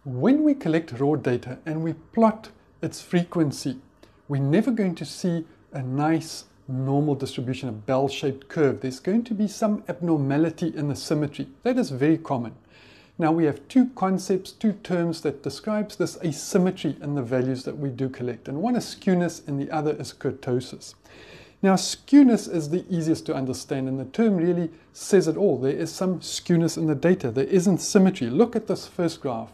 When we collect raw data and we plot its frequency, we're never going to see a nice normal distribution, a bell-shaped curve. There's going to be some abnormality in the symmetry. That is very common. Now we have two concepts, two terms that describes this asymmetry in the values that we do collect. And one is skewness and the other is kurtosis. Now skewness is the easiest to understand, and the term really says it all. There is some skewness in the data. There isn't symmetry. Look at this first graph.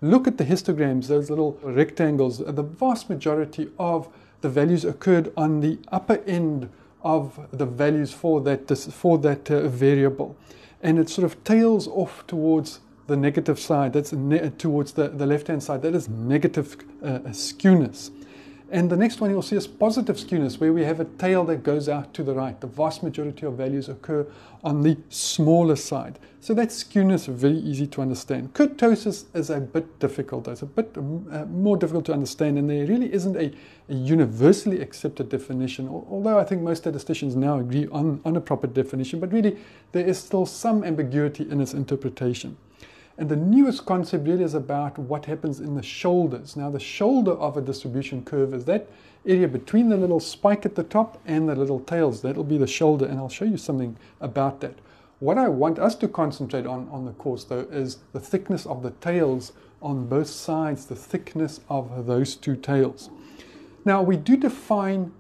Look at the histograms, those little rectangles. The vast majority of the values occurred on the upper end of the values for that variable. And it sort of tails off towards the negative side. That's towards the left-hand side. That is negative skewness. And the next one you'll see is positive skewness, where we have a tail that goes out to the right. The vast majority of values occur on the smaller side. So that's skewness, very easy to understand. Ketosis is a bit difficult. It's a bit more difficult to understand, and there really isn't a universally accepted definition, although I think most statisticians now agree on a proper definition, but really there is still some ambiguity in its interpretation. And the newest concept really is about what happens in the shoulders. Now the shoulder of a distribution curve is that area between the little spike at the top and the little tails. That'll be the shoulder, and I'll show you something about that. What I want us to concentrate on the course though is the thickness of the tails on both sides, the thickness of those two tails. Now we do define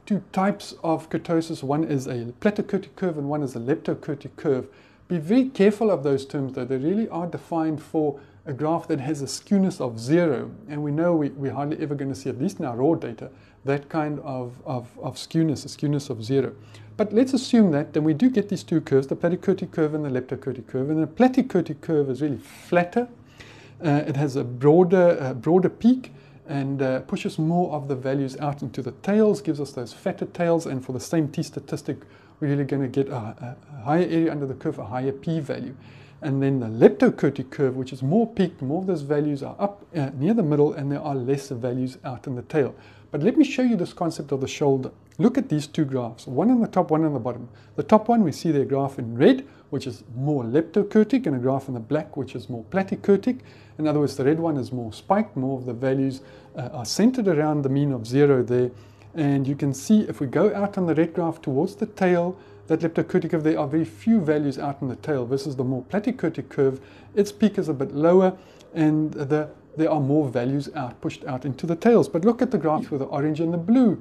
two types of kurtosis. One is a plateaukurtic curve and one is a leptokurtic curve. Be very careful of those terms though. They really are defined for a graph that has a skewness of 0, and we know we're hardly ever going to see, at least in our raw data, that kind of skewness, a skewness of 0. But let's assume that, then we do get these two curves, the plateaukurtic curve and the leptokurtic curve. And the plateaukurtic curve is really flatter. It has a broader peak and pushes more of the values out into the tails, gives us those fatter tails, and for the same t-statistic, we're really going to get a higher area under the curve, a higher p-value. And then the leptokurtic curve, which is more peaked, more of those values are up near the middle, and there are lesser values out in the tail. But let me show you this concept of the shoulder. Look at these two graphs, one on the top, one on the bottom. The top one, we see their graph in red, which is more leptokurtic, and a graph in the black, which is more plateaukurtic. In other words, the red one is more spiked, more of the values are centered around the mean of 0 there. And you can see if we go out on the red graph towards the tail, that leptokurtic curve, there are very few values out in the tail versus the more plateaukurtic curve. Its peak is a bit lower, and there are more values pushed out into the tails. But look at the graphs with the orange and the blue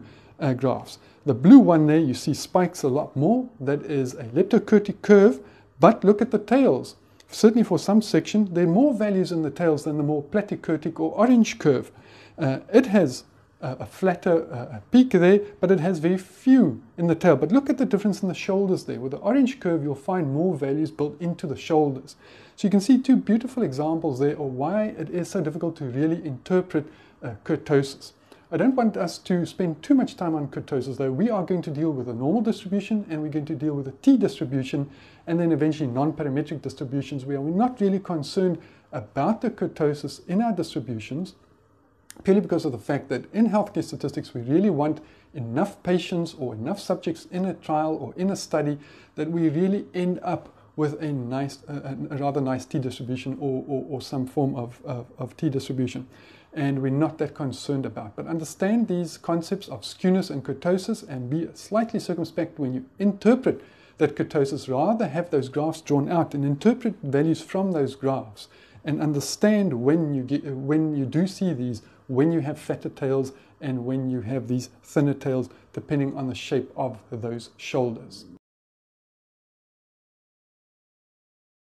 graphs. The blue one there, you see spikes a lot more. That is a leptokurtic curve. But look at the tails. Certainly for some section, there are more values in the tails than the more plateaukurtic or orange curve. It has a flatter peak there, but it has very few in the tail. But look at the difference in the shoulders there. With the orange curve, you'll find more values built into the shoulders. So you can see two beautiful examples there of why it is so difficult to really interpret kurtosis. I don't want us to spend too much time on kurtosis though. We are going to deal with a normal distribution, and we're going to deal with a t-distribution, and then eventually non-parametric distributions, where we're not really concerned about the kurtosis in our distributions, purely because of the fact that in healthcare statistics, we really want enough patients or enough subjects in a trial or in a study that we really end up with a rather nice t-distribution or some form of t-distribution. And we're not that concerned about. But understand these concepts of skewness and kurtosis, and be slightly circumspect when you interpret that kurtosis. Rather have those graphs drawn out and interpret values from those graphs, and understand when you do see these, when you have fatter tails and when you have these thinner tails, depending on the shape of those shoulders.